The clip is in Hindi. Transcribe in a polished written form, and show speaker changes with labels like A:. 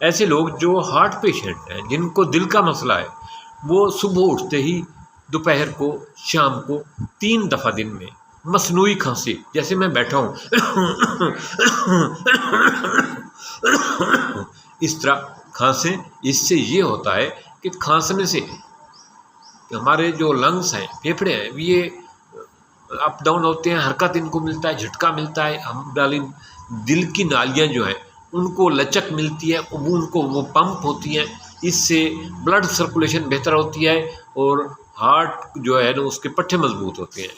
A: ऐसे लोग जो हार्ट पेशेंट हैं, जिनको दिल का मसला है, वो सुबह उठते ही, दोपहर को, शाम को 3 दफ़ा दिन में मसनूई खांसी, जैसे मैं बैठा हूँ इस तरह खांसें। इससे ये होता है कि खांसने से हमारे जो लंग्स हैं, फेफड़े हैं, ये अप डाउन होते हैं, हरकत इनको मिलता है, झटका मिलता है। हम डाली दिल की नालियाँ जो हैं उनको लचक मिलती है, उनको वो पंप होती हैं, इससे ब्लड सर्कुलेशन बेहतर होती है और हार्ट जो है ना उसके पट्टे मजबूत होते हैं।